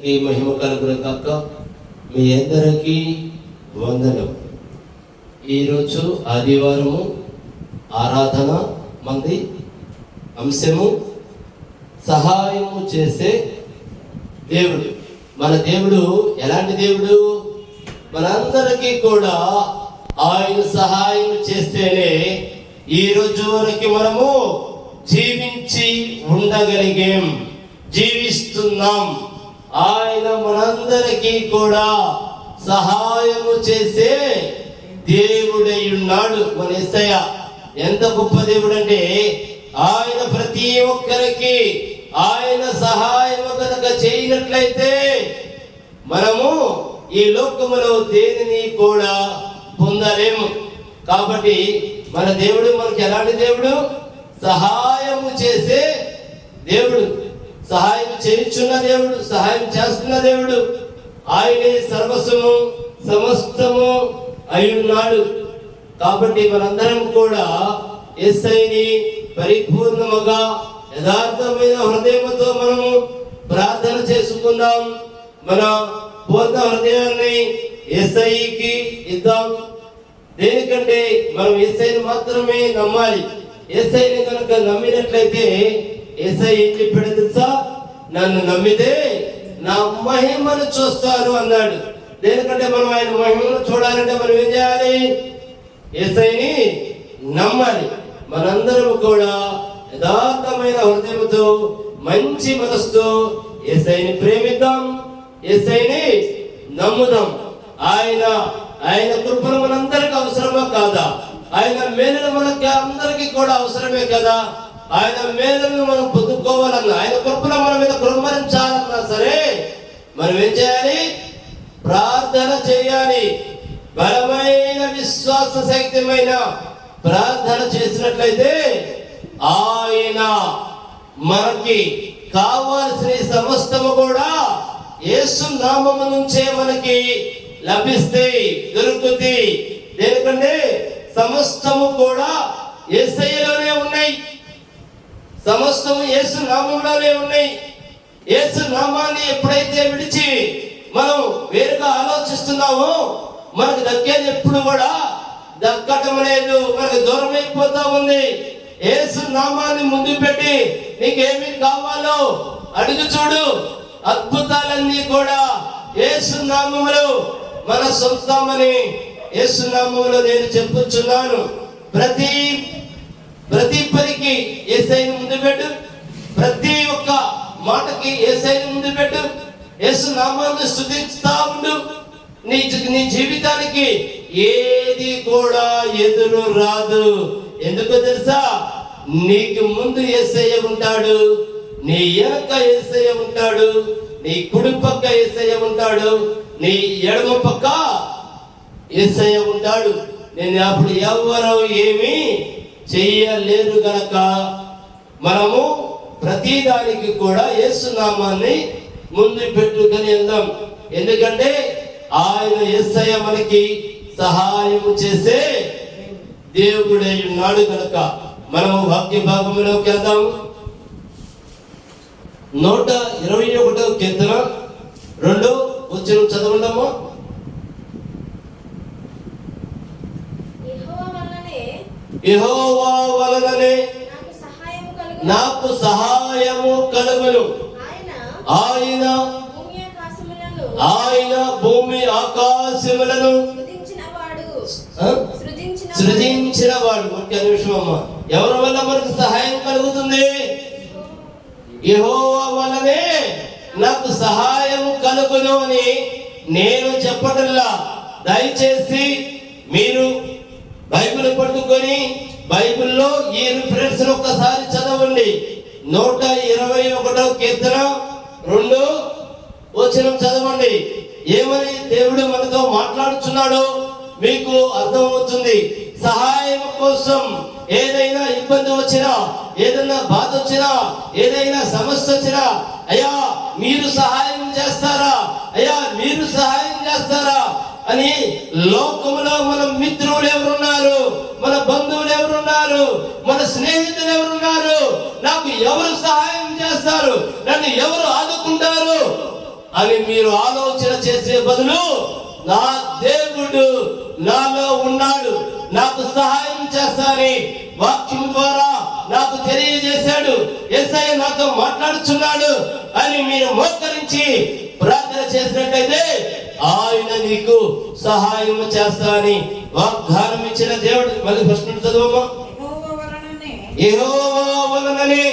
దేవునికి మహిమ కలుగును గాక. మీ అందరికీ వందనం. ఈరోజు ఆదివారము ఆరాధన మంది అంశము సహాయము చేసే దేవుడు. మన దేవుడు ఎలాంటి దేవుడు? మనందరికీ కూడా ఆయన సహాయం చేస్తేనే ఈ రోజు వరకు మనము జీవించి ఉండగలిగాం, జీవిస్తున్నాం. ఆయన మనందరికీ కూడా సహాయము చేసే దేవుడై ఉన్నాడు. మన యేసయ్య ఎంత గొప్ప దేవుడు అంటే, ఆయన ప్రతి ఒక్కరికి ఆయన సహాయం కనుక చేయనట్లయితే మనము ఈ లోకములో దేనిని కూడా పొందలేము. కాబట్టి మన దేవుడు మనకి ఎలాంటి దేవుడు? సహాయము చేసే దేవుడు, సహాయం చేయుచున్న దేవుడు, సహాయం చేస్తున్న దేవుడు. ఆయనే సర్వస్వము సమస్తము అయ్యున్నాడు. కాబట్టి మనందరం కూడా యేసయ్యని పరిపూర్ణముగా యథార్థమైన హృదయంతో మనము ప్రార్థన చేసుకుందాం. మన పూర్ణ హృదయాన్ని యేసయ్యకి ఇద్దాం. దేనికంటే మనం యేసయ్యని మాత్రమే నమ్మాలి. యేసయ్యని కనుక నమ్మినట్లయితే యేసయ్య ఏం చెప్పాడు తెలుసా? నన్ను నమ్మితే నా మహిమను చూస్తారు అన్నాడు. దేనికంటే మనం ఆయన మహిమను చూడాలంటే మనం ఏం చేయాలి? యేసయ్యని నమ్మాలి. మనందరం కూడా యథార్థమైన హృదయంతో మంచి మనసుతో యేసయ్యని ప్రేమిద్దాం, యేసయ్యని నమ్ముదాం. ఆయన కృపను మనందరికి అవసరమా కాదా? ఆయన మేలును మనకి అందరికీ కూడా అవసరమే కదా. ఆయన మేలును మనం పొందుకోవాలన్నా, ఆయన కృపను మన మీద కృమ్మరించాలన్నా సరే మనం ఏం చేయాలి? ప్రార్థన చేయాలి. బలమైన విశ్వాస శక్తిమైన ప్రార్థన చేసినట్లయితే ఆయన మనకి కావాల్సిన సమస్తము కూడా యేసు నామము నుంచే మనకి లభిస్తాయి, దొరుకుతాయి. ఎందుకంటే సమస్తము కూడా యేసయ్యలోనే ఉన్నాయి, సమస్తము యేసు నామంలోనే ఉన్నాయి. యేసు నామాన్ని ఎప్పుడైతే విడిచి మనం వేరుగా ఆలోచిస్తున్నామో మనకు దక్కేది ఎప్పుడు కూడా దక్కటం లేదు, మనకు దూరం అయిపోతా ఉంది. యేసు నామాన్ని ముందు పెట్టి నీకేమి కావాలో అడుగు చూడు. అద్భుతాలన్నీ కూడా యేసు నామములో మన సొంతమని యేసు నామములో నేను చెప్పుచున్నాను. ప్రతి పనికి యేసయ్యని ముందు పెట్టు, ప్రతి ఒక్క మాటకి యేసయ్యని ముందు పెట్టు, యేసు నామాన్ని స్తుతిస్తా ఉండు. నీ జీవితానికి ఏది కూడా ఎదురు రాదు. ఎందుకు తెలుసా? నీకు ముందు యేసయ్య ఉంటాడు, నీ వెనక యేసయ్య ఉంటాడు, నీ కుడి పక్క యేసయ్య ఉంటాడు, నీ ఎడమ పక్క యేసయ్య ఉంటాడు. నేను అప్పుడు ఎవరు ఏమీ చెయ్యలేరు గనక మనము ప్రతిదానికి కూడా యేసు నామాన్ని ముందు పెట్టుకొని వెళ్దాం. ఎందుకంటే ఆయన యేసయ్య మనకి సహాయము చేసే దేవుడై ఉన్నాడు కనుక మనము వాక్య భాగంలోకి వెళ్దాం. 121వ కీర్తన 2వ వచనం చదవండమ్మా. యెహోవా వలననే నాకు సహాయము కలుగును. ఆయన భూమి ఆకాశములను సృజించిన వాడు. ఒక్క నిమిషం అమ్మా. ఎవరి వల్ల మనకు సహాయం కలుగుతుంది? యెహోవా వలనే నాకు సహాయం కలుగును అని నేను చెప్పటల్లా. దయచేసి మీరు బైబిల్ పట్టుకొని బైబిల్లో ఈ రిఫరెన్స్ ఒక్కసారి చదవండి. 121వ కీర్తన 2వ వచనం చదవండి. ఏమని దేవుడు మనతో మాట్లాడుతున్నాడో మీకు అర్థమవుతుంది. సహాయం కోసం ఏదైనా ఇబ్బంది వచ్చినా, ఏదైనా బాధ వచ్చినా, ఏదైనా సమస్య వచ్చినా, అయ్యా మీరు సహాయం చేస్తారా, అయ్యా మీరు సహాయం చేస్తారా అని లోకములో మన మిత్రులు ఎవరున్నారు, మన బంధువులు ఎవరున్నారు, మన స్నేహితులు ఎవరున్నారు, నాకు ఎవరు సహాయం చేస్తారు, నన్ను ఎవరు ఆదుకుంటారు అని మీరు ఆలోచన చేసే బదులు నా దేవుడు నాలో ఉన్నాడు, నాకు సహాయం చేస్తానని వాక్యం ద్వారా నాకు తెలియజేశాడు, యేసయ్య నాతో మాట్లాడుచున్నాడు అని మీరు మోకరించి ప్రార్థన చేసినట్లయితే ఆయన నీకు సహాయం చేస్తానని వాగ్దానం ఇచ్చిన దేవుడు. మళ్ళీ ఫస్ట్ చదువమ్మా. యెహోవా వలననే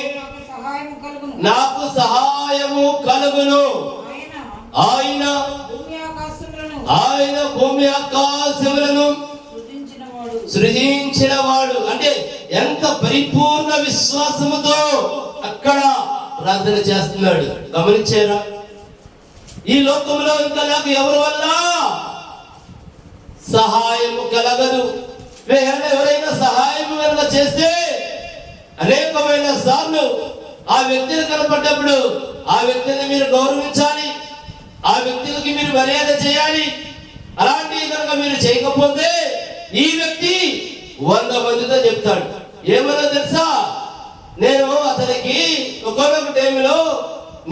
నాకు సహాయము కలుగును. ఆయన భూమి ఆకాశములను సృజించిన వాడు. అంటే ఎంత పరిపూర్ణ విశ్వాసముతో అక్కడ ప్రార్థన చేస్తున్నాడు గమనించారా? ఈ లోకంలో ఇంకా నాకు ఎవరి వల్ల సహాయము కలగదు. ఎవరైనా సహాయం కనుక చేస్తే అనేకమైన సార్లు ఆ వ్యక్తిని కనపడ్డప్పుడు ఆ వ్యక్తిని మీరు గౌరవించాలి, ఆ వ్యక్తులకి మీరు మర్యాద చేయాలి. అలాంటివి కనుక మీరు చేయకపోతే ఈ వ్యక్తి 100 మందితో చెప్తాడు. ఏమన్నా తెలుసా, నేను అతనికి ఒక్కొక్క టైంలో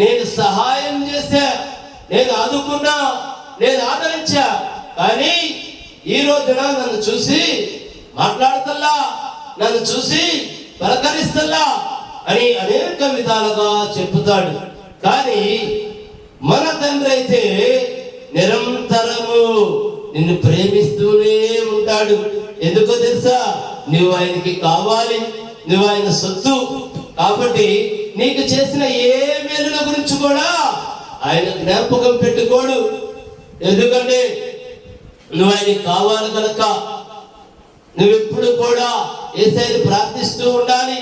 నేను సహాయం చేశా, నేను ఆదుకున్నా, నేను ఆదరించా, కానీ ఈ రోజున నన్ను చూసి మాట్లాడుతల్లా, నన్ను చూసి పలకరిస్తల్లా అని అనేక విధాలుగా చెప్పుతాడు. కానీ మన తండ్రి అయితే నిరంతరము నిన్ను ప్రేమిస్తూనే ఉంటాడు. ఎందుకో తెలుసా, నువ్వు ఆయనకి కావాలి, నువ్వు ఆయన సొత్తు. కాబట్టి నీకు చేసిన ఏ మేలుల గురించి కూడా ఆయన జ్ఞాపకం పెట్టుకోడు. ఎందుకంటే నువ్వు ఆయనకి కావాలి కనుక నువ్వెప్పుడు కూడా యేసయ్యను ప్రార్థిస్తూ ఉండాలి.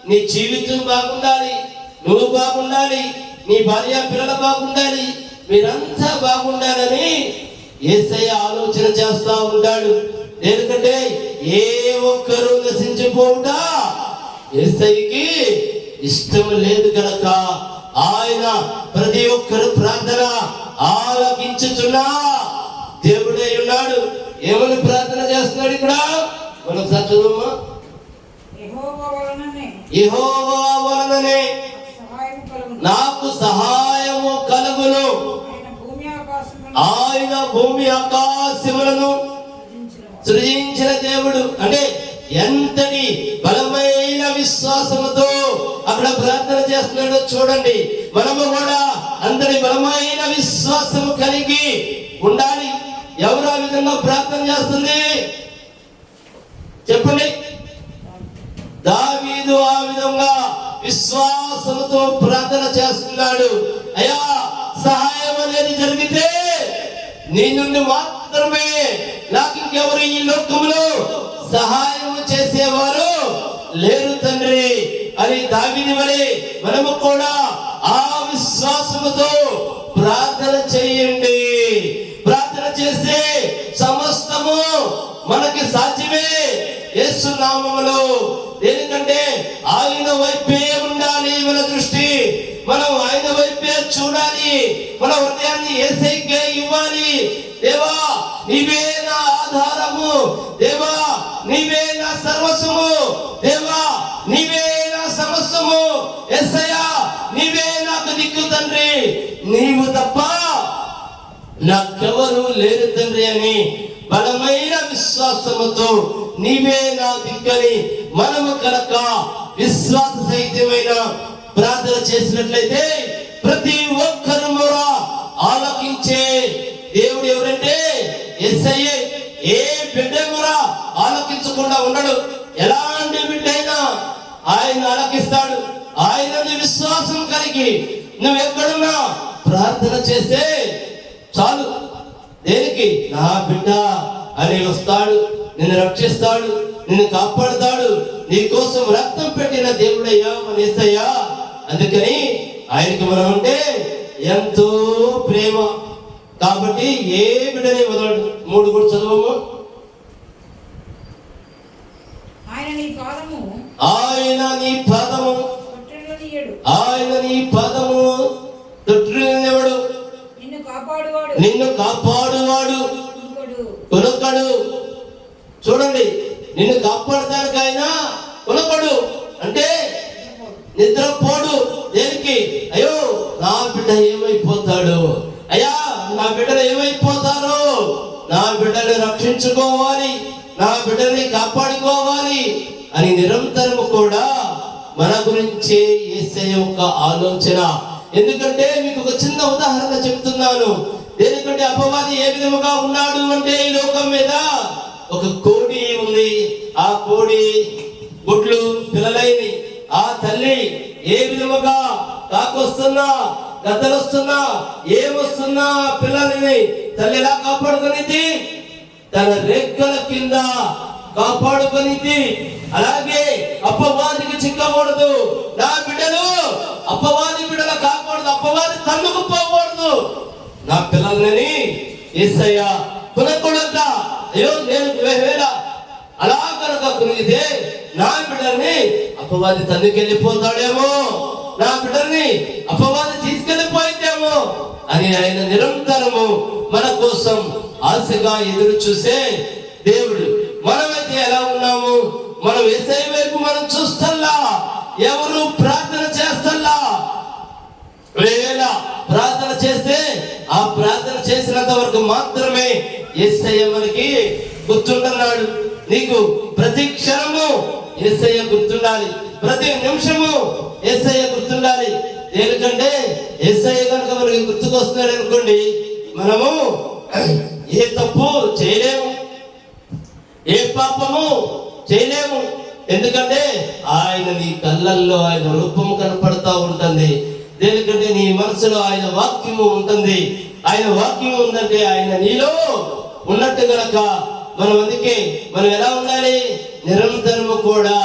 నీ జీవితం బాగుండాలి, నువ్వు బాగుండాలి, నీ భార్య పిల్లలు బాగుండాలి, మీరంతా బాగుండాలని యేసయ్య ఆలోచన చేస్తా ఉంటాడు. ఎందుకంటే ఏ ఒక్కరూ నశించిపోవుట యేసయ్యకి ఇష్టం లేదు కనుక ఆయన ప్రతి ఒక్కరు ప్రార్థన ఆలకించుచున్నా దేవుడై ఉన్నాడు. ఏమని ప్రార్థన చేస్తున్నాడు ఇక్కడ మనం చదువుమా. యెహోవా వలననే నాకు సహాయము కలుగును. ఆయన భూమి ఆకాశములను సృజించిన దేవుడు. అంటే ఎంతటి బలమైన విశ్వాసముతో అక్కడ ప్రార్థన చేస్తున్నాడో చూడండి. మనము కూడా అంతటి బలమైన విశ్వాసము కలిగి ఉండాలి. ఎవరు ఆ విధంగా ప్రార్థన చేస్తుంది చెప్పండి? దావీదు ఆ విధంగా విశ్వాసముతో ప్రార్థన చేస్తున్నాడు. అయ్యా, సహాయం అనేది జరిగితే నీ నుండి మాత్రమే, నాకు ఇంకెవరు ఈ లోకంలో సహాయం చేసేవారు లేరు తండ్రి అని దావీదు వలె మనము కూడా ఆ విశ్వాసముతో ప్రార్థన చేయండి. ప్రార్థన చేస్తే సమస్తము మనకి సాధ్యమే యేసు నామములో. ఎందుకంటే ఆయన వైపే ఉండాలి మన దృష్టి, మనం ఆయన వైపే చూడాలి, మన హృదయాన్ని యేసయ్యకే ఇవ్వాలి. దేవా నీవే నా ఆధారము, దేవా నీవే నా సర్వస్వము, దేవా నీవే నా సమస్తము, యేసయ్యా నీవే నాకు దిక్కు తండ్రి, నీవు తప్ప నాకెవరు లేరు తండ్రి అని బలమైన విశ్వాసముతో నీవే నా దిక్కని మనము కనుక విశ్వాస సహితమైన ప్రార్థన చేసినట్లయితే ప్రతి ఒక్కరు కూడా ఆలకించే దేవుడు ఎవరంటే యేసయ్యే. ఏ బిడ్డ కూడా ఆలకించకుండా ఉండడు. ఎలాంటి బిడ్డైనా ఆయన ఆలకిస్తాడు. ఆయన విశ్వాసం కలిగి నువ్వు ఎక్కడున్నా ప్రార్థన చేస్తే చాలు. దేనికి? నా బిడ్డ అని వస్తాడు, నిన్ను రక్షిస్తాడు, నిన్ను కాపాడుతాడు. నీ కోసం రక్తం పెట్టిన దేవుడయ్యా మన యేసయ్యా. అందుకని ఆయనకి మనం అంటే ఎంతో ప్రేమ. కాబట్టి ఏ బిడ్డని వదలడు. 3 కూడా చదువు. ఆయన నీ పాదము ఆయన నీ పాదము తొట్టినవాడు, నిన్ను కాపాడువాడు కొనకడు. చూడండి, నిన్ను కాపాడటానికి ఆయన కొనకడు అంటే నిద్రపోడు. దేనికి? అయ్యో నా బిడ్డ ఏమైపోతాడు, నా బిడ్డలు ఏమైపోతారో, నా బిడ్డని రక్షించుకోవాలి, నా బిడ్డని కాపాడుకోవాలి అని నిరంతరము కూడా మన గురించి యేసయ్య యొక్క ఆలోచన. ఎందుకంటే మీకు ఒక చిన్న ఉదాహరణ చెప్తున్నాను. ఎందుకంటే అపవాది ఏ విధముగా ఉన్నాడు అంటే, ఈ లోకం మీద ఒక కోడి ఉంది. ఆ కోడి గుడ్లు పిల్లలైంది. ఆ తల్లి ఏ విధముగా కాకొస్తున్నా, గద్దలొస్తున్నా, ఏమొస్తున్నా పిల్లల్ని తల్లి ఎలా కాపాడుకునేది? తన రెక్కల కింద కాపాడుకునేది. అలాగే అపవాదికి చిక్కకూడదు. నా బిడ్డలు అపవాది బిడ్డలు కాకూడదు, అపవాది తన్నుకు పోకూడదు. నా పిల్లలని యేసయ్య కొనకూడట. అయ్యో నేను వేళ అలా కనుక కొనిగితే నా బిడ్డల్ని అపవాది తన్నుకెళ్ళిపోతాడేమో, నా బిడ్డల్ని అపవాది తీసుకెళ్ళిపోయిద్దేమో అని ఆయన నిరంతరము మన కోసం ఆశగా ఎదురు చూసే దేవుడు. మనమైతే ఎలా ఉన్నాము? మనం యేసయ్య వైపు మనం చూస్తల్లా, ఎవరు ప్రార్థన చేస్తల్లా. వేళ ప్రార్థన చేస్తే ఆ ప్రార్థన చేసినంత వరకు మాత్రమే యేసయ్య మనకి గుర్తుంటున్నాడు. నీకు ప్రతి క్షణము యేసయ్య గుర్తుండాలి, ప్రతి నిమిషము యేసయ్య గుర్తుండాలి. ఎందుకంటే యేసయ్య కనుక మనకి గుర్తుకొస్తున్నాడు అనుకోండి, మనము ఏ తప్పు చేయలేము, ఏ పాపము చేయలేము. ఎందుకంటే ఆయన నీ కళ్ళల్లో ఆయన రూపము కనపడతా ఉంటుంది. ఎందుకంటే నీ మనసులో ఆయన వాక్యము ఉంటుంది. ఆయన వాక్యం ఉందంటే ఆయన నీలో ఉన్నట్టు గనక మనం అందుకే మనం ఎలా ఉండాలి? నిరంతరము కూడా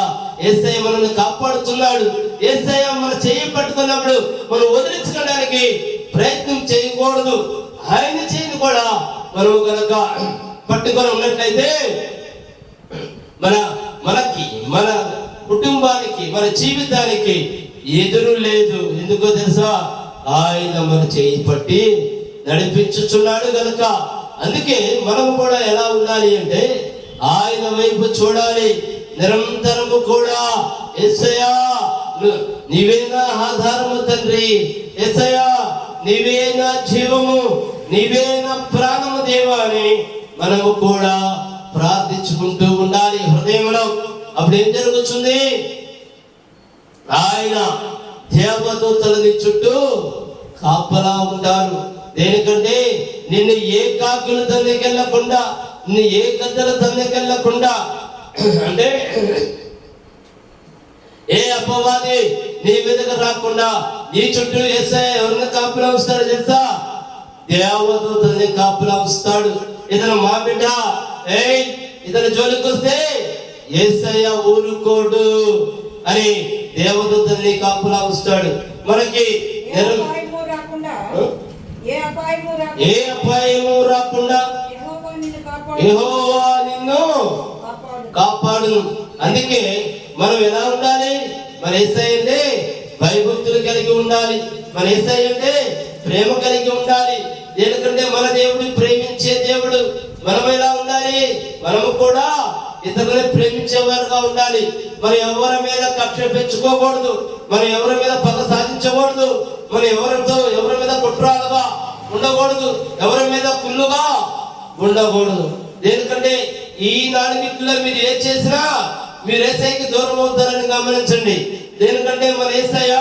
యేసయ్య మనల్ని కాపాడుతున్నాడు. యేసయ్య మన చెయ్యి పట్టుకున్నప్పుడు మనం వదిలించుకోవడానికి ప్రయత్నం చేయకూడదు. ఆయన చెయ్యిని కూడా మనం గనక పట్టుకొని ఉన్నట్లయితే మనకి, మన కుటుంబానికి, మన జీవితానికి ఎదురు లేదు. ఎందుకో తెలుసా? ఆయన మన చేయి పట్టి నడిపించుచున్నాడు గనుక. అందుకే మనం కూడా ఎలా ఉండాలి అంటే ఆయన వైపు చూడాలి. నిరంతరము కూడా యేసయ్యా నీవే నా ఆధారము తండ్రి, యేసయ్యా నీవే నా జీవము, నీవే నా ప్రాణము దేవా అని మనము కూడా ప్రార్థించుకుంటూ ఉండాలి హృదయంలో. అప్పుడు ఏం జరుగుతుంది? ఆయన దేవదూతలని చుట్టూ కాపలా ఉంటారు. దేనికంటే నిన్ను ఏ కాకులు తన్నికెళ్ళకుండా, నిన్ను ఏ గద్దలు తన్నికెళ్ళకుండా, అంటే ఏ అపవాది నీ మీదకి రాకుండా నీ చుట్టూ యేసయ్య ఎవరిని కాపలా ఉంచుతాడు తెలుసా? దేవదూతల్ని కాపలా ఉంచుతాడు. ఇతను మా బిడ్డ, ఇతను జోలికి వస్తే యేసయ్య ఊరుకోడు అని దేవదూతల్ని కాపలా ఉంచుతాడు. మనకి ఏ అపాయము రాకుండా యెహోవా నిన్ను కాపాడును. అందుకే మనం ఎలా ఉండాలి? మన యేసయ్య అంటే భయభక్తులు కలిగి ఉండాలి. మన యేసయ్య అంటే ప్రేమ కలిగి ఉండాలి. ఎందుకంటే మన దేవుడు ప్రేమించే దేవుడు. మనం ఎలా ఉండాలి? మనము కూడా ఇతరులని ప్రేమించేవారుగా ఉండాలి. మనం ఎవరి మీద కక్ష పెంచుకోకూడదు, మనం ఎవరి మీద పగ సాధించకూడదు, మనం ఎవరి మీద కుట్రాలుగా ఉండకూడదు, ఎవరి మీద కుళ్ళుగా ఉండకూడదు. ఎందుకంటే ఈ నాలుగిట్లో మీరు ఏ చేసినా మీరు యేసయ్యకి దూరం అవుతారని గమనించండి. ఎందుకంటే మన యేసయ్య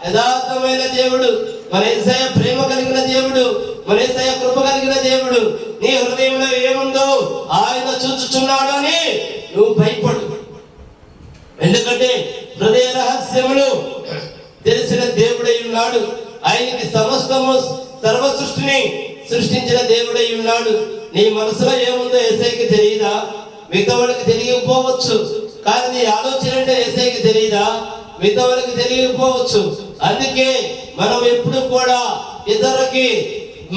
యథార్థమైన దేవుడు, మన యేసయ్య ప్రేమ కలిగిన దేవుడు, మన యేసయ్య కృప కలిగిన దేవుడు. నీ హృదయంలో ఏముందో ఆయన చూచుచున్నాడు అని నువ్వు భయపడు. ఎందుకంటే హృదయ రహస్యములు తెలిసిన దేవుడై ఉన్నాడు. ఆయనకి సమస్తము సర్వ సృష్టిని సృష్టించిన దేవుడై ఉన్నాడు. నీ మనసులో ఏముందో యేసయ్యకి తెలియదా? మిగతా వాళ్ళకి తెలియకపోవచ్చు, కానీ నీ ఆలోచన అంటే యేసయ్యకి తెలియదా? మిగతా వాళ్ళకి తెలియకపోవచ్చు. అందుకే మనం ఎప్పుడు కూడా ఇతరులకి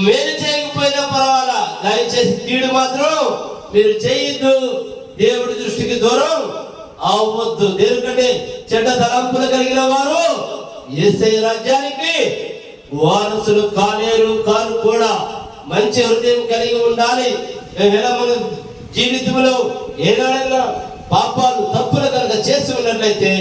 మేలు చేయకపోయినా పర్వాలా, దయచేసి కీడు మాత్రం మీరు చేయొద్దు. దేవుడి దృష్టికి దూరం అవ్వద్దు. ఎందుకంటే చెడ్డ తలంపులు కలిగిన వారు యేసయ్య రాజ్యానికి వారసులు కాలేరు కారు కూడా. మంచి హృదయం కలిగి ఉండాలి. మన జీవితంలో ఏదైనా పాపాలు తప్పులు కనుక చేసి ఉన్నట్లయితే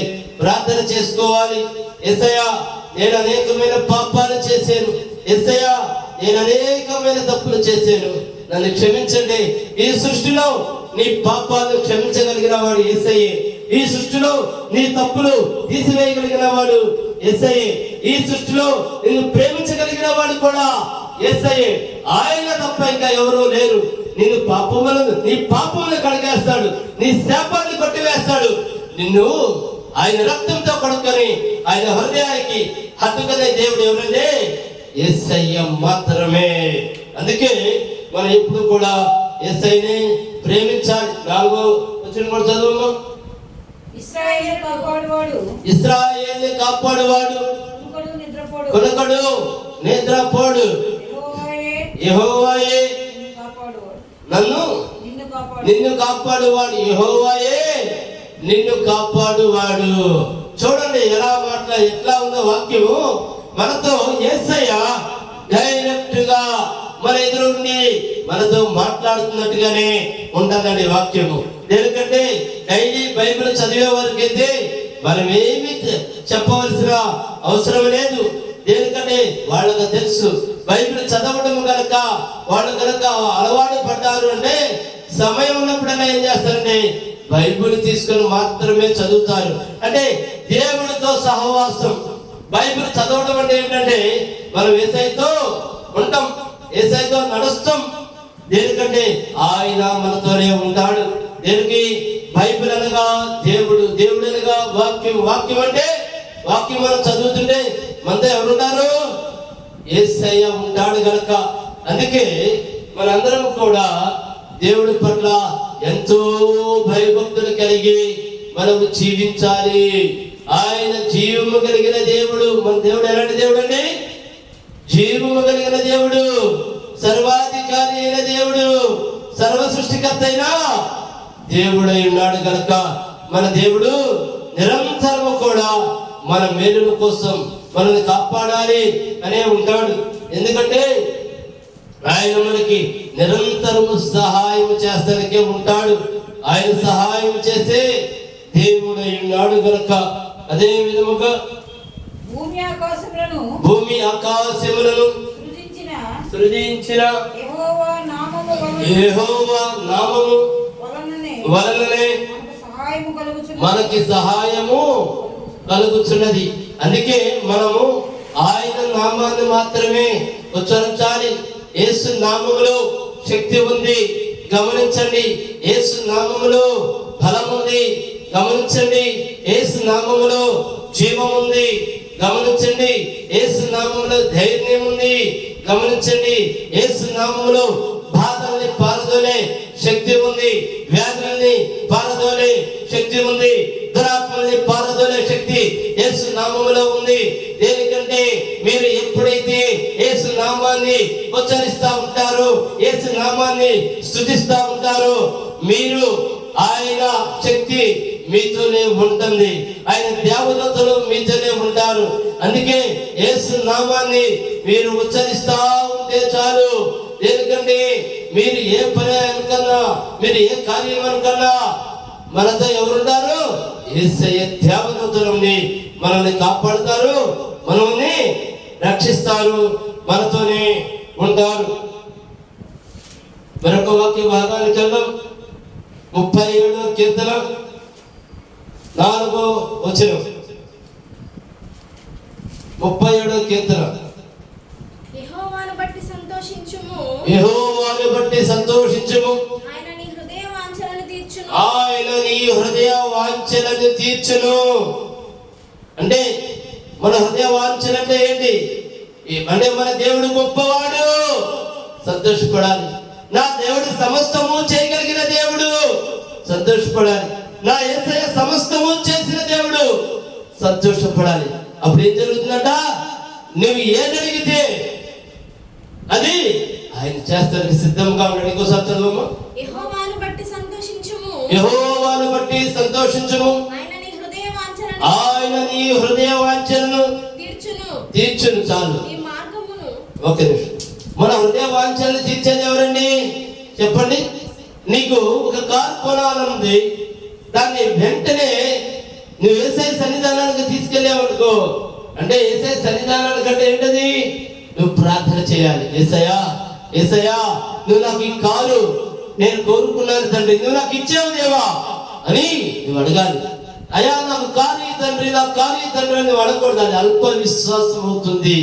ప్రార్థన చేసుకోవాలి. యేసయ్యా నేను అనేకమైన పాపాలు చేశాను, యేసయ్యా నేను అనేకమైన తప్పులు చేశాను, నన్ను క్షమించండి. ఈ సృష్టిలో నీ పాపాలు క్షమించగలిగిన వాడు యేసయ్యే. ఈ సృష్టిలో నీ తప్పులు తీసివేయగలిగిన వాడు యేసయ్యే. ఈ సృష్టిలో నిన్ను ప్రేమించగలిగిన వాడు కూడా యేసయ్యే. ఆయన తప్ప ఇంకా ఎవరూ లేరు. నీ పాపములను కడిగేస్తాడు, నీ శాపాన్ని కొట్టివేస్తాడు. నిన్ను ఆయన రక్తంతో కడుక్కొని ఆయన హృదయానికి హత్తుకునే దేవుడు ఎవరంటే యేసయ్య మాత్రమే. అందుకే మనం ఎప్పుడు కూడా యేసయ్యని ప్రేమించాలి. 4వ వచనం కూడా చదువు. ఇశ్రాయేలుని కాపాడువాడు కొనకడు నిద్రపోడు. యెహోవాయే నిన్ను కాపాడువాడు. యెహోవాయే నిన్ను కాపాడువాడు. చూడండి ఎట్లా ఉందో వాక్యము. మనతో యేసయ్య డైరెక్ట్ గా మన ఎదురుండి మనతో మాట్లాడుతున్నట్టుగానే ఉంటుందండి వాక్యము. ఎందుకంటే డైలీ బైబిల్ చదివే వారికైతే మనం ఏమి చెప్పవలసిన అవసరం లేదు. ఎందుకంటే వాళ్ళకు తెలుసు బైబిల్ చదవడం కనుక వాళ్ళు కనుక అలవాటు పడ్డారు అంటే సమయం ఉన్నప్పుడైనా ఏం చేస్తారంటే బైబిల్ తీసుకొని మాత్రమే చదువుతారు. అంటే దేవుడితో సహవాసం. బైబిల్ చదవడం అంటే ఏంటంటే మనం యేసయ్యతో ఉంటాం, యేసయ్యతో నడుస్తాం. దేనికంటే ఆయన మనతోనే ఉంటాడు. దేనికి? బైబిల్ అనగా దేవుడు, దేవుడు అనగా వాక్యం. వాక్యం అంటే వాక్యం మనం చదువుతుంటే మనతో ఎవరుంటారు? యేసయ్య ఉంటాడు గనక. అందుకే మనందరం కూడా దేవుడి పట్ల ఎంతో భయభక్తులు కలిగి మనము జీవించాలి. ఆయన జీవము కలిగిన దేవుడు. మన దేవుడు ఎలాంటి దేవుడు అండి? జీవము కలిగిన దేవుడు, సర్వాధికారి అయిన దేవుడు, సర్వ సృష్టికర్త అయిన దేవుడై ఉన్నాడు కనుక మన దేవుడు నిరంతరము కూడా మన మేలుల కోసం మనల్ని కాపాడాలి అనే ఉంటాడు. ఎందుకంటే ఆయన మనకి నిరంతరము సహాయం చేస్తానికే ఉంటాడు. ఆయన సహాయం చేసే దేవుడై ఉన్నాడు కనుక అదే విధముగా భూమి ఆకాశములను సృజించిన యెహోవా నామము వలననే మనకి సహాయము కలుగుతున్నది. అందుకే మనము ఆయన నామాన్ని మాత్రమే ఉచ్చరించాలి. యేసు నామములో శక్తి ఉంది, గమనించండి. యేసు నామములో బలం ఉంది, గమనించండి. యేసు నామములో జీవం ఉంది, గమనించండి. యేసు నామములో ధైర్యం ఉంది, గమనించండి. యేసు నామములో బాధల్ని పారదోలే శక్తి ఉంది, వ్యాధుల్ని పారదోలే శక్తి ఉంది, దురాత్మల్ని పారదోలే శక్తి యేసు నామములో ఉంది. దేనికంటే మీరు ఎప్పుడైతే యేసు నామాన్ని ఉచ్చరిస్తా ఉంటారో, యేసు నామాన్ని స్తుతిస్తా ఉంటారో, మీరు ఆయన శక్తి మీతోనే ఉంటుంది, ఆయన దేవదూతలు మీతోనే ఉంటారు. అందుకే యేసు నామాన్ని మీరు ఉచ్చరిస్తా ఉంటే చాలు. ఎందుకంటే మీరు ఏ పని అనుకన్నా, మీరు ఏ కార్యం అనుకన్నా మనతో ఎవరుంటారు? యేసయ్య దేవదూతలు మనల్ని కాపాడుతారు, మనల్ని రక్షిస్తారు, మనతోనే ఉంటారు. మరొక వాక్య భాగానికి వెళ్దాం. 37వ కీర్తన 4వ వచనం. 37వ కీర్తన. యెహోవాను బట్టి సంతోషించుము, యెహోవాను బట్టి సంతోషించుము, ఆయన నీ హృదయ వాంఛలను తీర్చును, ఆయన నీ హృదయ వాంఛలను తీర్చును. అంటే మన హృదయ వాంఛలు అంటే ఏంటి? అంటే మన దేవుడు గొప్పవాడు, సంతోషపడాలి. నా దేవుడు సమస్తము చేయగలిగిన దేవుడు, సంతోషపడాలి. నా యేసయ్య సమస్తము చేసిన దేవుడు, సంతోషపడాలి. అప్పుడు ఏం జరుగుతుందంట? నువ్వు ఏదడిగితే అది ఆయన చేస్తానికి సిద్ధంగా ఉన్నాడు. ఇంకోసారి చదువు. యెహోవాను బట్టి సంతోషించుము, యెహోవాను బట్టి సంతోషించుము, ఆయన నీ హృదయ వాంఛలను తీర్చును. చాలు. ఈ మార్గమును. ఒక నిమిషం. మన హృదయ వాంఛలను తీర్చేది ఎవరండి? చెప్పండి. నీకు ఒక కారు కొనాలనుంది, దాన్ని వెంటనే నువ్వు యేసయ్య సన్నిధానానికి తీసుకెళ్ళావనుకో, అంటే యేసయ్య సన్నిధానానికి అంటే ఏంటది? నువ్వు ప్రార్థన చేయాలి. యేసయ్యా, యేసయ్యా, నువ్వు నాకు ఈ కారు నేను కోరుకున్నాను తండ్రి, నువ్వు నాకు ఇచ్చావు దేవా అని నువ్వు అడగాలి. అయ్యా నాకు కారు ఈ తండ్రి, నాకు కారు ఈ తండ్రి అని నువ్వు అడగకూడదు. అది అల్ప విశ్వాసం అవుతుంది.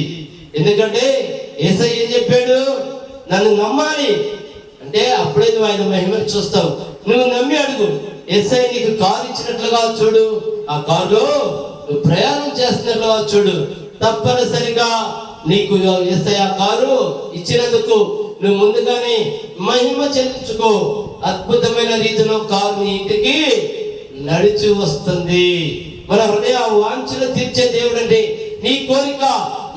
ఎందుకంటే యేసయ్య ఏం చెప్పాడు? నన్ను నమ్మాలి అంటే అప్పుడే నువ్వు ఆయన మహిమను చూస్తావు. నువ్వు నమ్మి అడుగు. యేసయ్య నీకు కారు ఇచ్చినట్లుగా చూడు, ఆ కారులో నువ్వు ప్రయాణం చేస్తున్నట్లుగా చూడు. తప్పనిసరిగా నీకు యేసయ్య కారు ఇచ్చినందుకు నువ్వు ముందుగానే మహిమ చెల్లించుకో. అద్భుతమైన రీతిలో కారు నీ ఇంటికి నడిచి వస్తుంది. మన హృదయ వాంఛలు తీర్చే దేవుడు అంటే నీ కోరిక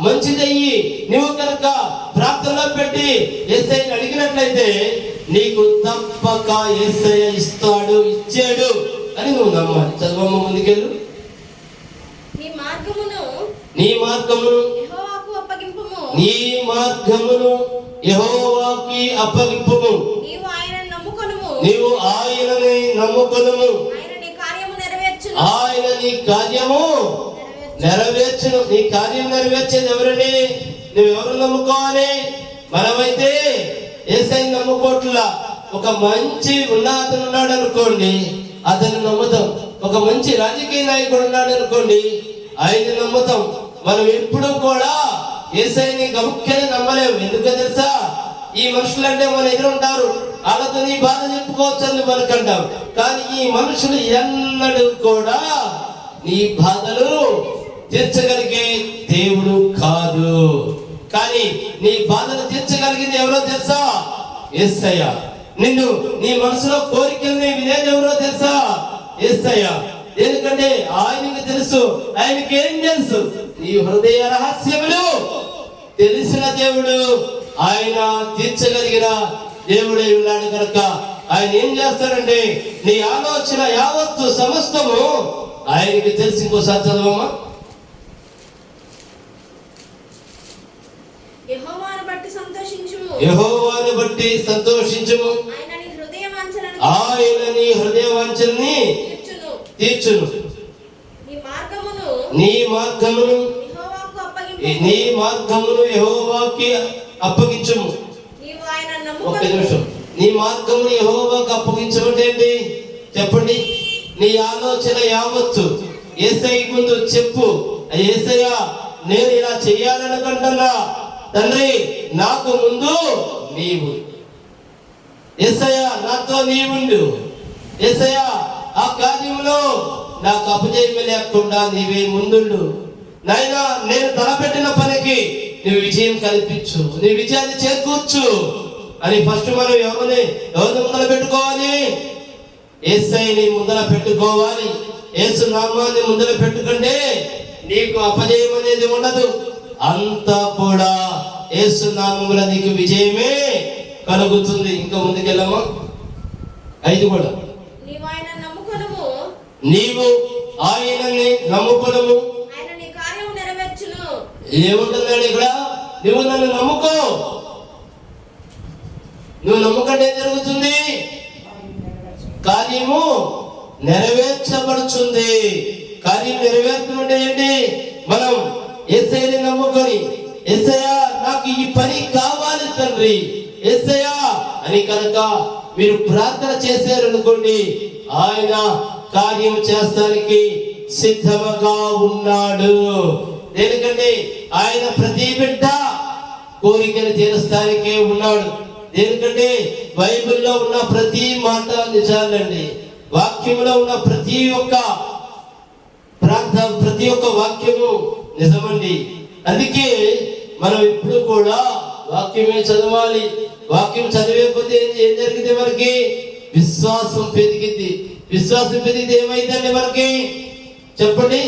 మంచిదయ్యి నువ్వు కనుక ప్రార్థనలో పెట్టి యేసయ్యని అడిగినట్లయితే నీకు తప్పక యేసయ్య ఇస్తాడు, ఇచ్చాడు అని నువ్వు నమ్మాలి. చదవమ్మ, ముందుకెళ్ళు. నీ మార్గమును నీ మార్గమును యెహోవాకు అప్పగింపుము. నీ మార్గమును యెహోవాకి అప్పగింపుము. నీవు ఆయనను నమ్ముకొనుము. నీవు ఆయనని నమ్ముకొనుము. ఆయన నీ కార్యము నెరవేర్చును. ఆయన నీ కార్యము నెరవేర్చును. నీ కార్యం నెరవేర్చేది ఎవరండి? నువ్వెవరు నమ్ముకోవాలి? మనమైతే యేసయ్యని నమ్ముకోట్లా. ఒక మంచి ఉన్నతుడు ఉన్నాడు అనుకోండి, అతను నమ్ముతాం. ఒక మంచి రాజకీయ నాయకుడు ఉన్నాడు అనుకోండి, ఆయన నమ్ముతాం. మనం ఎప్పుడు కూడా యేసయ్యని గముఖ్యని నమ్మలేము. ఎందుకో తెలుసా? ఈ మనుషులంటే మన ఎదురుంటారు, వాళ్ళతో నీ బాధ చెప్పుకోవచ్చు అని మనకంటాం. కానీ ఈ మనుషులు ఎన్నడూ కూడా నీ బాధలు తీర్చగలిగే దేవుడు కాదు. కానీ నీ బాధను తీర్చగలిగింది ఎవరో తెలుసా? యేసయ్య. నిన్ను నీ మనసులో కోరికల్ని వినేది ఎవరో తెలుసా? యేసయ్య. ఎందుకంటే ఆయనకి తెలుసు. ఆయనకి ఏం తెలుసు? నీ హృదయ రహస్యములు తెలిసిన దేవుడు. ఆయన తీర్చగలిగిన దేవుడై ఉన్నాడు కనుక ఆయన ఏం చేస్తాడంటే నీ ఆలోచన యావత్తు సమస్తము ఆయనకి తెలిసి. ఇంకోసారి చదవమ్మా. యెహోవాను బట్టి సంతోషించుము. యెహోవాను బట్టి సంతోషించుము. ఆయన నీ హృదయ వాంఛలను ఆయన నీ హృదయ వాంఛల్ని తీర్చును. నీ మార్గమును నీ మార్గమును యెహోవాకు అప్పగింపుము. నీ మార్గమును యెహోవాకి అప్పగించుము. నీవు ఆయనను ఒక్క నమ్ముకొనుము. నిమిషం. నీ మార్గమును యెహోవాకు అప్పగించమంటే ఏంటి చెప్పండి? నీ ఆలోచన యావత్తు యేసయ్య ముందు చెప్పు. యేసయ్య, నేను ఇలా చెయ్యాలనుకుంటున్నా తండ్రి, నాకు ముందు నీవు. యేసయ్య, నాతో నీవుండు. యేసయ్య, ఆ కార్యంలో నాకు అపజయం లేకుండా నీవే ముందుండు. నాయనా, నేను తలపెట్టిన పనికి నువ్వు విజయం కల్పించు, నీ విజయాన్ని చేకూర్చు అని ఫస్ట్ మనం ఎవరిని ముందర పెట్టుకోవాలి? యేసయ్యని ముందర పెట్టుకోవాలి. యేసు నామాన్ని ముందర పెట్టుకుంటే నీకు అపజయం అనేది ఉండదు. అంతా కూడా యేసు నామములో నీకు విజయమే కలుగుతుంది. ఇంకా ముందుకెళ్ళమా. 5 కూడా. నీవు ఆయనను నమ్ముకొనుము. నీవు ఆయనని నమ్ముకొనుము. ఆయన నీ కార్యము నెరవేర్చును. ఏముంటుందండి ఇక్కడ? నువ్వు నన్ను నమ్ముకో. నువ్వు నమ్ముకుంటే ఏం జరుగుతుంది? కార్యము నెరవేర్చబడుతుంది. కార్యం నెరవేర్చుకుంటే ఏంటి? మనం యేసయ్యని నమ్ముకొని, యేసయ్య నాకు ఈ పని కావాలి తండ్రి, యేసయ్య అని కనుక మీరు ప్రార్థన చేశారనుకోండి, ఆయన కార్యం చేస్తానికి సిద్ధముగా ఉన్నాడు. ఎందుకంటే ఆయన ప్రతి బిడ్డ కోరికను తీరుస్తానికే ఉన్నాడు. ఎందుకంటే బైబిల్లో ఉన్న ప్రతి మాట నిజాలండి. వాక్యంలో ఉన్న ప్రతి ఒక్క ప్రార్థన, ప్రతి ఒక్క వాక్యము నిజమండి. అందుకే మనం ఇప్పుడు కూడా వాక్యమే చదవాలి. వాక్యం చదివేకపోతే ఏం జరిగింది? మనకి విశ్వాసం పెరిగింది. విశ్వాసం పెరిగితే ఏమైందండి మనకి? చెప్పండి.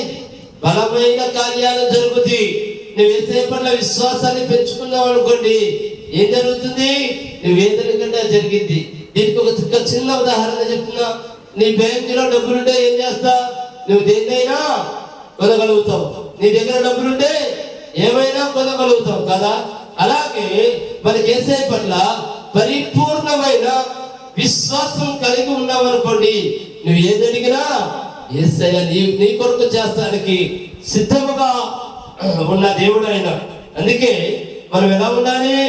బలమైన కార్యాలు జరుగుతాయి. నువ్వు యేసయ్య పట్ల విశ్వాసాన్ని పెంచుకున్నావు అనుకోండి, ఏం జరుగుతుంది? నువ్వు ఏదైనా జరిగింది. దీనికి ఒక చిన్న ఉదాహరణ చెప్తున్నా. నీ బ్యాంకులో డబ్బులుంటే ఏం చేస్తా? నువ్వు దేన్నైనా కొనగలుగుతావు. నీ దగ్గర డబ్బులుంటే ఏమైనా కొనగలుగుతావు కదా. అలాగే మనకి యేసయ్య పట్ల పరిపూర్ణమైన విశ్వాసం కలిగి ఉన్నావనుకోండి, నువ్వు ఏది అడిగినా యేసయ్య నీ కొరకు చేస్తానికి సిద్ధముగా ఉన్న దేవుడు ఆయన. అందుకే మనం ఎలా ఉండాలి?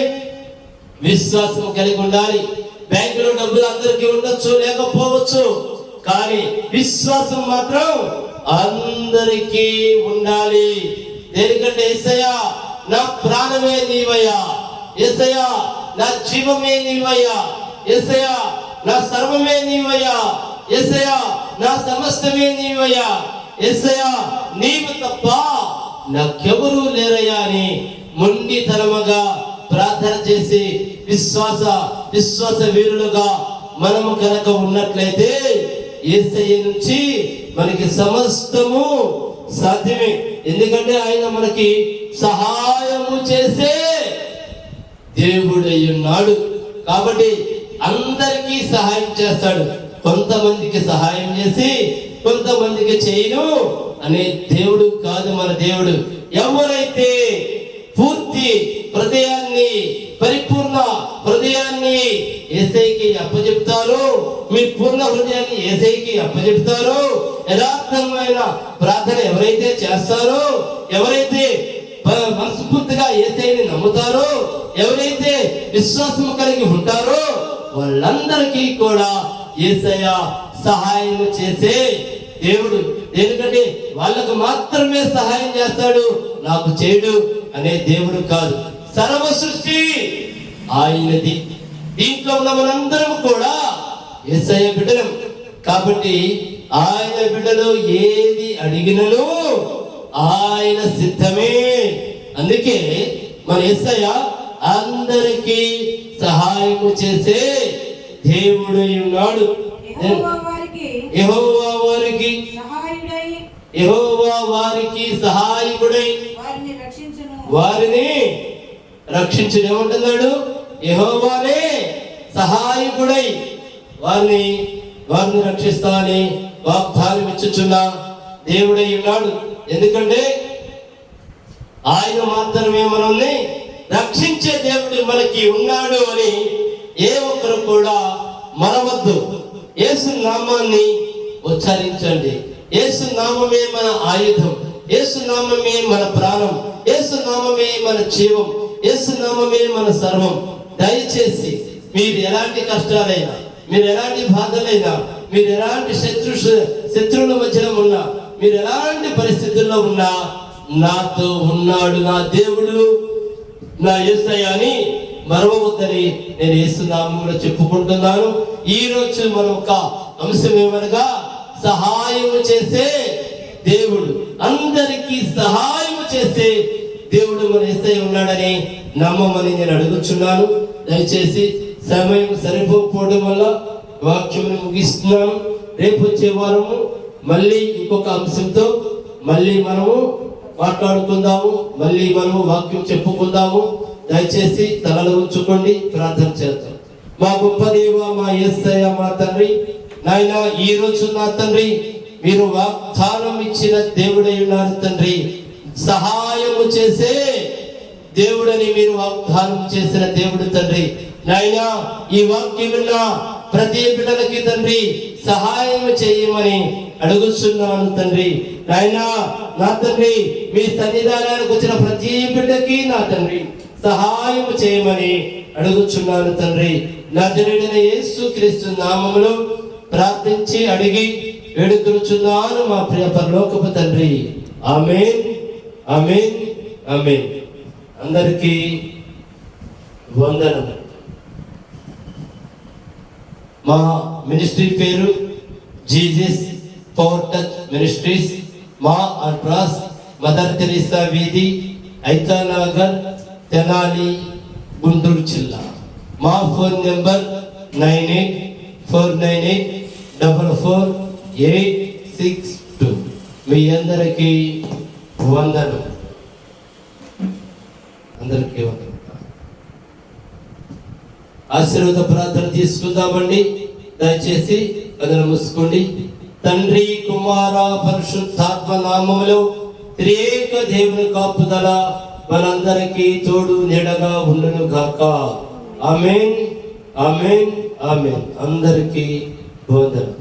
విశ్వాసం కలిగి ఉండాలి. బ్యాంకులో డబ్బులు అందరికీ ఉండొచ్చు, లేకపోవచ్చు, కానీ విశ్వాసం మాత్రం అందరికీ ఉండాలి. దేనికంటే యేసయ్యా నా ప్రాణమే నీవయ్యా, యేసయ్యా నా జీవమే నీవయ్యా, యేసయ్యా నా సర్వమే నీవయ్యా, యేసయ్యా నా సమస్తమే నీవయ్యా, యేసయ్యా నీవు తప్ప నాకెవరూ లేరయ్యా అని మొండితనముగా ప్రార్థన చేసి విశ్వాస వీరులుగా మనము కనుక ఉన్నట్లయితే యేసయ్య నుంచి మనకి సమస్తము సాధ్యమే. ఎందుకంటే ఆయన మనకి సహాయము చేసే దేవుడై ఉన్నాడు. కాబట్టి అందరికీ సహాయం చేస్తాడు. కొంతమందికి సహాయం చేసి కొంతమందికి చేయను అనే దేవుడు కాదు మన దేవుడు. ఎవరైతే పూర్తి హృదయాన్ని, పరిపూర్ణ హృదయాన్ని యేసయ్యకి అప్పచెప్తారో, మీ పూర్ణ హృదయాన్ని యేసయ్యకి అప్పచెప్తారో, యథార్థమైన ప్రార్థన ఎవరైతే చేస్తారో, ఎవరైతే మనస్ఫూర్తిగా యేసయ్యని నమ్ముతారో, ఎవరైతే విశ్వాసం కలిగి ఉంటారో వాళ్ళందరికీ కూడా యేసయ్య సహాయం చేసే దేవుడు. ఎందుకంటే వాళ్ళకు మాత్రమే సహాయం చేస్తాడు, నాకు చేయడు అనే దేవుడు కాదు. సర్వ సృష్టి ఆయనది. దీంట్లో ఉన్న మనందరం కూడా యేసయ్య బిడ్డలం. కాబట్టి ఆయన బిడ్డలు ఏది అడిగినను ఆయన సిద్ధమే. అందుకే మన యేసయ్య అందరికీ సహాయం చేసే దేవుడై ఉన్నాడు. యెహోవా వారికి సహాయకుడై వారిని రక్షించును. ఏమంటున్నాడు? యెహోవానే సహాయకుడై వారిని రక్షిస్తా అని వాగ్దానం ఇచ్చుచున్న దేవుడై ఉన్నాడు. ఎందుకంటే ఆయన మాత్రమే మనల్ని రక్షించే దేవుడు మనకి ఉన్నాడు అని ఏ ఒక్కరు కూడా మరవద్దు. యేసు నామాన్ని ఉచ్చరించండి. యేసు నామమే మన ఆయుధం, యేసు నామమే మన ప్రాణం, యేసు నామమే మన జీవం, యేసు నామమే మన సర్వం. దయచేసి మీరు ఎలాంటి కష్టాలైనా, మీరు ఎలాంటి బాధలైనా, మీరు ఎలాంటి శత్రువుల మధ్యలో ఉన్నా, మీరు ఎలాంటి పరిస్థితుల్లో ఉన్నా, నాతో ఉన్నాడు నా దేవుడు, నా యేసయ్య అని మరవవద్దని నేను యేసు నామములో చెప్పుకుంటున్నాను. ఈ రోజు మనం ఒక అంశం ఏమనగా సహాయం చేసే దేవుడు, అందరికీ సహాయం చేసే దేవుడు మన యేసయ్య ఉన్నాడని నమ్మమని నేను అడుగుచున్నాను. దయచేసి సమయం సరిపోకపోవడం వల్ల వాక్యమును ముగిస్తున్నాను. రేపు వచ్చే వారము మళ్ళీ ఇంకొక అంశంతో మళ్ళీ మనము మాట్లాడుకుందాము, మళ్ళీ మనము వాక్యం చెప్పుకుందాము. దయచేసి తలలు ఉంచుకోండి, ప్రార్థన చేద్దాం. మా గొప్ప దేవ, మా యేసయ్య, మా తండ్రి, నాయన ఈ రోజు నా తండ్రి మీరు వాగ్దానం ఇచ్చిన దేవుడై ఉన్నారు తండ్రి. సహాయము చేసే దేవుడని మీరు వాగ్దానం చేసిన దేవుడు తండ్రి. నాయన ఈ వాక్యం విన్న ప్రతి బిడ్డలకి తండ్రి సహాయం చేయమని అడుగుతున్నాను తండ్రి. నాయన నా తండ్రి మీ సన్నిధానానికి వచ్చిన ప్రతి బిడ్డకి నా తండ్రి సహాయం చేయమని అడుగుచున్నాను తండ్రి. నజరేయుడైన యేసుక్రీస్తు నామములో ప్రార్థించి అడిగి వేడుకొనుచున్నాను మా ప్రియ పరలోకపు తండ్రి. ఆమేన్, ఆమేన్, ఆమేన్. అందరికీ వందనం. మా మినిస్ట్రీ పేరు జీసస్ పవర్ టచ్ మినిస్ట్రీస్. మా అడ్రస్ మదర్ తెరీసా వీధి, ఐతానగర్, తెనాలి, గుంటూరు జిల్లా. మా ఫోన్ నెంబర్ 9849844862. మీ అందరికీ వందనం. అందరికీ వందనం. ఆశీర్వాద ప్రార్థన తీసుకుందామండి. దయచేసి కథను మూసుకోండి. తండ్రి, కుమార, పరిశుద్ధాత్మ నామములో త్రియేక దేవుని కాపుదల మనందరికీ తోడు నీడగా ఉండును గాక. ఆమేన్, ఆమేన్, ఆమేన్. అందరికీ వందనం.